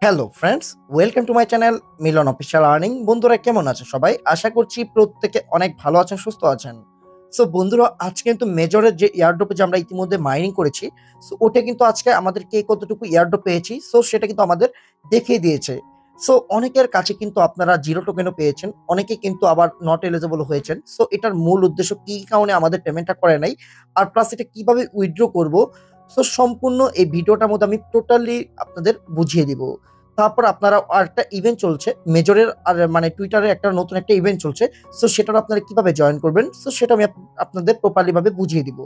Hello friends, welcome to my channel Milan official earning. বন্ধুরা কেমন আছেন সবাই? আশা করছি প্রত্যেকে অনেক ভালো আছেন, সুস্থ আছেন। সো বন্ধুরা, আজকে কিন্তু মেজরের যে এয়ারড্রপে যে আমরা ইতিমধ্যে মাইনিং করেছি, সো ওটা কিন্তু আজকে আমাদের কে কতটুকু এয়ারড্রপ পেয়েছি, সো সেটা কিন্তু আমাদের দেখিয়ে দিয়েছে। সো অনেকের কাছে কিন্তু আপনারা জিরো টোকেনও পেয়েছেন, অনেকে কিন্তু আবার নট এলিজিবল হয়েছেন। সো এটার মূল উদ্দেশ্য কি কারণে আমাদের পেমেন্টটা করে নাই, আর প্লাস এটা কিভাবে উইথড্র করব, সো সম্পূর্ণ এই ভিডিওটার মধ্যে আমি টোটালি আপনাদের বুঝিয়ে দিব। তারপর আপনারা আরেকটা ইভেন্ট চলছে মেজরের, আর মানে টুইটারে একটা নতুন একটা ইভেন্ট চলছে। সো সেটার আপনারা কিভাবে জয়েন করবেন, সো সেটা আমি আপনাদের প্রপারলি ভাবে বুঝিয়ে দিব।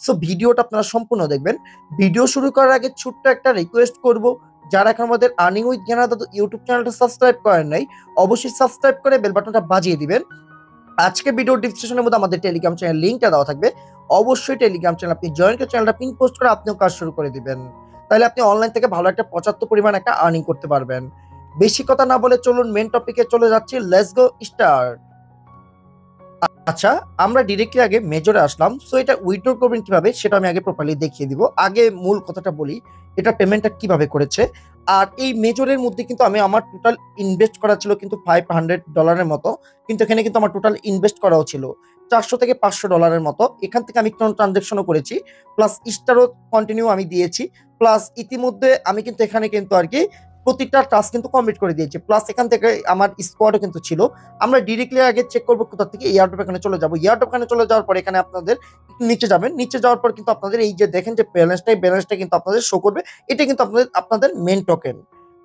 সো ভিডিওটা আপনারা সম্পূর্ণ দেখবেন। ভিডিও শুরু করার আগে ছোট্ট একটা রিকোয়েস্ট করব, যারা এখন আমাদের আর্নিং উইথ জ্ঞানাদা ইউটিউব চ্যানেলটা সাবস্ক্রাইব করেন নাই, অবশ্যই সাবস্ক্রাইব করে বেল বাটনটা বাজিয়ে দিবেন। আজকে ভিডিও ডিসক্রিপশনের মধ্যে আমাদের টেলিগ্রাম চ্যানেল লিংকটা দেওয়া থাকবে। অবশ্যই টেলিগ্রাম চ্যানেল আপনি জয়েন করে চ্যানেলটা পিন পোস্ট করে আপনিও কাজ শুরু করে দিবেন। তাহলে আপনি অনলাইন থেকে ভালো একটা 75 পরিমাণ একটা আর্নিং করতে পারবেন। বেশি কথা না বলে চলুন মেন টপিকে চলে যাচ্ছি। Let's go start. আচ্ছা, আমরা ডিরেক্টলি আগে মেজরে আসলাম। সো এটা উইথড্র করবেন কিভাবে সেটা আমি আগে প্রপারলি দেখিয়ে দিব। আগে মূল কথাটা বলি, এটা পেমেন্টটা কিভাবে করেছে। আর এই মেজরের মধ্যে কিন্তু আমি আমার টোটাল ইনভেস্ট করা ছিল কিন্তু $500 মতো। কিন্তু এখানে কিন্তু আমার টোটাল ইনভেস্ট করাও ছিল 400 থেকে $500 মতো। এখান থেকে আমি ট্রানজাকশনও করেছি, প্লাস স্টারও কন্টিনিউ আমি দিয়েছি। প্লাস ইতিমধ্যে আমি কিন্তু এখানে কিন্তু আর কি প্রতিটা টাস্ক কিন্তু কমপ্লিট করে দিয়েছি। প্লাস এখান থেকে আমার স্কোয়াডও কিন্তু ছিল। আমরা ডিরেক্টলি আগে চেক করবো কোথা থেকে, এয়ারড্রপ এখানে চলে যাবো। এয়ারড্রপ এখানে চলে যাওয়ার পর এখানে আপনাদের নিচে যাবেন। নিচে যাওয়ার পর কিন্তু আপনাদের এই যে দেখেন যে ব্যালেন্সটা কিন্তু আপনাদের শো করবে। এটা কিন্তু আপনাদের আপনাদের মেন টোকেন।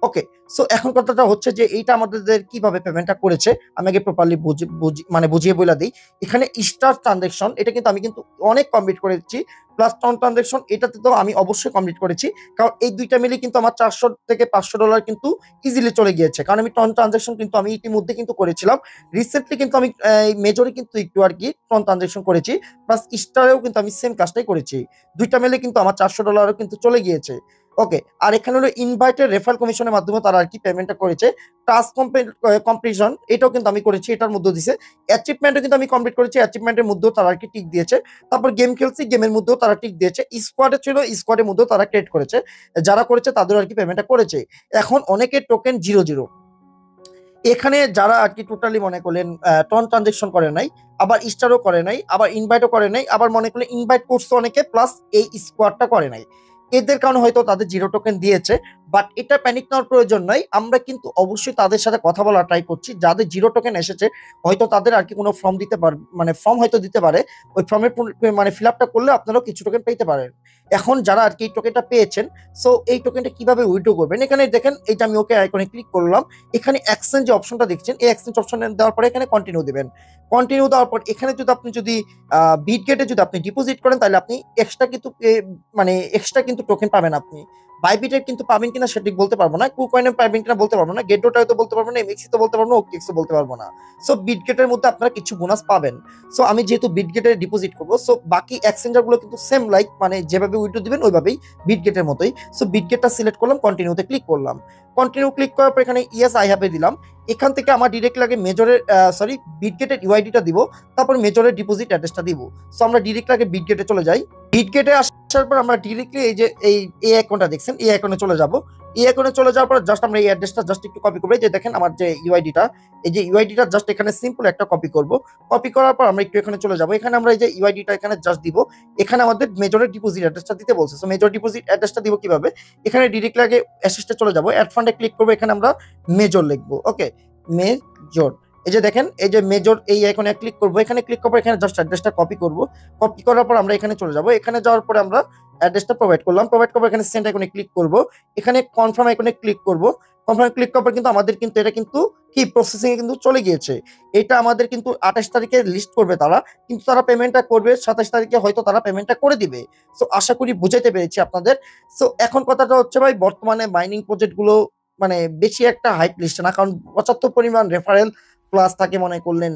ওকে। সো এখন কথাটা হচ্ছে যে এইটা আমাদের কিভাবে পেমেন্টটা করেছে আমি আগে প্রপারলি মানে বুঝিয়ে বলে দিই। এখানে স্টার ট্রানজাকশন এটা কিন্তু আমি কিন্তু অনেক কমপ্লিট করেছি। প্লাস টন ট্রানজাকশন এটাতে তো আমি অবশ্যই কমপ্লিট করেছি। কারণ এই দুইটা মিলে কিন্তু আমার 400 থেকে $500 কিন্তু ইজিলি চলে গিয়েছে। কারণ আমি টন ট্রানজাকশন কিন্তু আমি ইতিমধ্যে কিন্তু করেছিলাম। রিসেন্টলি কিন্তু আমি মেজরে কিন্তু একটু আর কি টন ট্রানজাকশন করেছি। প্লাস স্টারেও কিন্তু আমি সেম কাজটাই করেছি। দুইটা মিলে কিন্তু আমার $400 কিন্তু চলে গিয়েছে। ওকে। আর এখানে হলো ইনভাইটেড রেফারেল কমিশনের মাধ্যমে তারা আর কি পেমেন্টটা করেছে। টাস্ক কমপ্লিশন এটাও কিন্তু আমি করেছি, এটার মধ্যে দিছে। অ্যাচিভমেন্টও কিন্তু আমি কমপ্লিট করেছি, অ্যাচিভমেন্টের মধ্যেও তারা আর কি টিক দিয়েছে। তারপর গেম খেলছি, গেমের মধ্যেও তারা টিক দিয়েছে। স্কোয়াডে ছিল, স্কোয়াডের মধ্যেও তারা ক্রিয়েট করেছে। যারা করেছে তাদের আর কি পেমেন্টটা করেছে। এখন অনেকের টোকেন 0 এখানে যারা আর কি টোটালি মনে করলেন টন ট্রানজেকশন করে নাই, আবার স্টারও করে নাই, আবার ইনভাইটও করে নাই, আবার মনে করলেন ইনভাইট করছে অনেকে প্লাস এই স্কোয়াডটা করে নাই। এদের কারণে হয়তো তাদের জিরো টোকেন দিয়েছে। বাট এটা প্যানিক নেওয়ার প্রয়োজন নাই। আমরা কিন্তু অবশ্যই তাদের সাথে কথা বলা ট্রাই করছি। যাদের জিরো টোকেন এসেছে হয়তো তাদের আর কি কোনো ফর্ম দিতে পারে, মানে ফর্ম হয়তো দিতে পারে। ওই ফর্মের মানে ফিল আপটা করলে আপনারাও কিছু টোকেন পেতে পারেন। এখন যারা আর কি এই টোকেনটা পেয়েছেন, সো এই টোকেনটা কিভাবে উইথড্র করবেন, এখানে দেখেন এইটা আমি ওকে আইকনে ক্লিক করলাম। এখানে এক্সচেঞ্জ যে অপশনটা দেখছেন, এই এক্সচেঞ্জ অপশনে দেওয়ার পরে এখানে কন্টিনিউ দিবেন। কন্টিনিউ দেওয়ার পর এখানে যদি আপনি যদি বিটগেটে যদি আপনি ডিপোজিট করেন তাহলে আপনি এক্সট্রা কিন্তু মানে এক্সট্রা কিন্তু টোকেন পাবেন আপনি। বাইবিটে কিন্তু পাবেন কিনা সেটা ঠিক বলতে পারবো না, কুকয়েনে পাবেন কিনা বলতে পারবো না, গেটোটা হয়তো বলতে পারবো না, এমএক্সি তো বলতে পারবো না, ওকেক্সও বলতে পারবো না। সো বিটগেটের মধ্যে আপনারা কিছু বোনাস পাবেন। সো আমি যেহেতু বিটগেটে ডিপোজিট করবো, সো বাকি এক্সচেঞ্জার গুলো কিন্তু সেম লাইক মানে যেভাবে উইথড্র দিবেন ওইভাবেই বিটগেটের মতোই। সো বিটগেটটা সিলেক্ট করলাম, কন্টিনিউতে ক্লিক করলাম। কন্টিনিউ ক্লিক করার পর এখানে ইয়েস আই হ্যাভে দিলাম। এখান থেকে আমার ডিরেক্ট লাগে মেজরের বিটগেটের ইউআইডিটা দিব, তারপর মেজরের ডিপোজিট অ্যাড্রেসটা দিব। সো আমরা ডিরেক্ট লাগে বিটগেটে চলে যাই। বিটগেটে আসার পর আমরা ডিরেক্টলি এই যে এই অ্যাকাউন্টটা দেখছেন, এই অ্যাকাউন্টে চলে যাব। এই অ্যাকাউন্টে চলে যাওয়ার পর জাস্ট আমরা এই অ্যাড্রেসটা জাস্ট একটু কপি করব। এই যে দেখেন আমার যে ইউআইডিটা, এই যে ইউআইডিটা জাস্ট এখানে সিম্পল একটা কপি করব। কপি করার পর আমরা একটু এখানে চলে যাব। এখানে আমরা এই যে ইউআইডিটা এখানে জাস্ট দিব। এখানে আমাদের মেজরের ডিপোজিট অ্যাড্রেসটা দিতে বলছে। সো মেজর ডিপোজিট অ্যাড্রেসটা দিব কিভাবে, এখানে ডিরেক্টলি আগে অ্যাসিস্টে চলে যাব, অ্যাড ফান্ডে ক্লিক করব। এখানে আমরা মেজর লিখবো। ওকে, মেজর। এই যে দেখেন এই যে মেজর, এই আইকনে ক্লিক করব। এখানে ক্লিক করব, এখানে জাস্ট অ্যাড্রেসটা কপি করব। কপি করার পর আমরা এখানে চলে যাব। এখানে যাওয়ার পরে আমরা অ্যাড্রেসটা প্রোভাইড করলাম। প্রোভাইড করব, এখানে সেন্ড আইকনে ক্লিক করব। এখানে কনফার্ম আইকনে ক্লিক করব। কনফার্ম ক্লিক করার পর কিন্তু আমাদের কিন্তু এটা কিন্তু কি প্রসেসিং এ কিন্তু চলে গিয়েছে। এটা আমাদের কিন্তু 28 তারিখে লিস্ট করবে তারা, কিন্তু তারা পেমেন্টটা করবে 27 তারিখে, হয়তো তারা পেমেন্টটা করে দিবে। সো আশা করি বুঝাইতে পেরেছি আপনাদের। সো এখন কথাটা হচ্ছে ভাই, বর্তমানে মাইনিং প্রজেক্ট গুলো মানে বেশি একটা হাইপ লিস্টে না, কারণ 75 পরিমাণ রেফারেল প্লাস থাকে মনে করলেন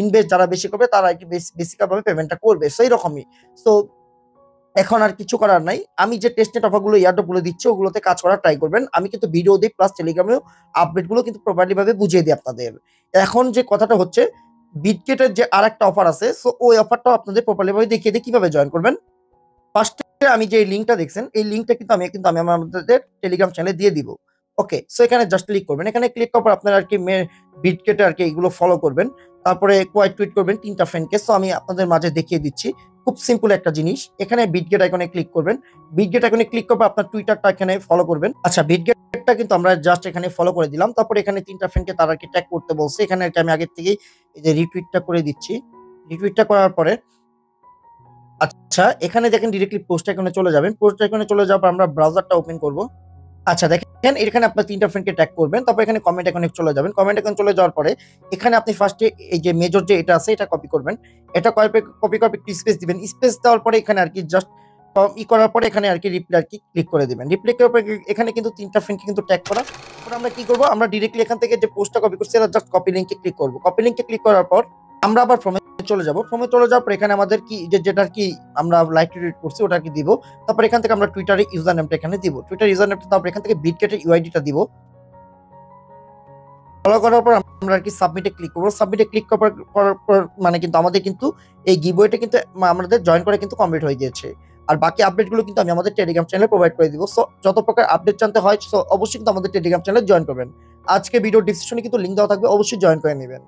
ইনভেস্ট যারা বেশি করবে তারা কি বেসিক্যালি পেমেন্টটা করবে সেই রকমই। সো এখন আর কিছু করার নাই। আমি যে টেস্টনেট অফারগুলো এয়ারড্রপ গুলো দিচ্ছি ওগুলোতে কাজ করার ট্রাই করবেন। আমি কিন্তু ভিডিও দিই প্লাস টেলিগ্রামেও আপডেট গুলো কিন্তু প্রপারলি ভাবে বুঝিয়ে দিই আপনাদের। এখন যে কথাটা হচ্ছে, বিটগেটের যে আরেকটা অফার আছে, সো ওই অফারটাও আপনাদের প্রপারলি ভাবে দেখিয়ে দিই কিভাবে জয়েন করবেন। ফার্স্টে আমি যে লিঙ্কটা দেখছেন, এই লিঙ্কটা কিন্তু আমি আমাদের টেলিগ্রাম চ্যানেলে দিয়ে দিব। ওকে, সো এখানে জাস্ট ক্লিক করবেন। এখানে ক্লিক করার পর আপনারা আরকি বিটগেটে আরকি এগুলো ফলো করবেন। তারপরে কোয়াইট টুইট করবেন ৩ টা ফ্রেন্ডকে। সো আমি আপনাদের মাঝে দেখিয়ে দিচ্ছি। খুব সিম্পল একটা জিনিস। এখানে বিটগেট আইকনে ক্লিক করবেন। বিটগেট আইকনে ক্লিক করার পর আপনার টুইটারটা এখানে ফলো করবেন। আচ্ছা, বিটগেটটা কিন্তু আমরা জাস্ট এখানে ফলো করে দিলাম। তারপরে এখানে ৩ টা ফ্রেন্ডকে তারা আরকি ট্যাগ করতে বলছে। এখানে আরকি আমি আগের থেকেই এই যে রিটুইটটা করে দিচ্ছি। রিটুইটটা করার পরে আচ্ছা, এখানে দেখেন ডিরেক্টলি পোস্ট আইকনে চলে যাবেন। পোস্ট আইকনে চলে যাওয়ার পর আমরা ব্রাউজারটা ওপেন করব। আচ্ছা দেখেন, এখানে আপনার ৩ টা ফ্রেন্ডকে ট্যাগ করবেন। তারপর এখানে কমেন্ট আইকনে চলে যাবেন। কমেন্ট আইকনে চলে যাওয়ার পরে এখানে আপনি ফার্স্টে এই যে মেজর যে এটা আছে এটা কপি করবেন। এটা কপি করে একটু স্পেস দিবেন। স্পেস দেওয়ার পরে এখানে আরকি জাস্ট করার পরে এখানে আরকি রিপ্লাই আরকি ক্লিক করে দিবেন। রিপ্লাই করার পরে এখানে কিন্তু ৩ টা ফ্রেন্ডকে কিন্তু ট্যাগ করা। তারপর আমরা কি করব? আমরা ডিরেক্টলি এখান থেকে যে পোস্টটা কপি করছি এটা জাস্ট কপি লিংকে ক্লিক করব। কপি লিংকে ক্লিক করার পর আমরা আবার ফর্মে চলে যাব। ফর্মে চলে যাওয়ার পর এখানে আমাদের কি যেটা আরকি আমরা লাইক রিটুইট করছি ওটা আরকি দিব। তারপর এখান থেকে আমরা টুইটারে ইউজার নেমটা এখানে দিব। টুইটার ইউজার নেমটা তারপর এখান থেকে বিটগেটের ইউআইডিটা দিব। ফলো করার পর আমরা আরকি সাবমিটে ক্লিক করব। সাবমিটে ক্লিক করার পর মানে কিন্তু আমাদের কিন্তু এই গিভওয়েটা কিন্তু আমাদের জয়েন করা কিন্তু কমপ্লিট হয়ে গিয়েছে। আর বাকি আপডেটগুলো কিন্তু আমি আমাদের টেলিগ্রাম চ্যানেলে প্রোভাইড করে দিব। সো যত প্রকার আপডেট জানতে হয় সো অবশ্যই কিন্তু আমাদের টেলিগ্রাম চ্যানেলে জয়েন করবেন। আজকে ভিডিও ডেসক্রিপশনে কিন্তু লিংক দেওয়া থাকবে, অবশ্যই জয়েন করে নিবেন।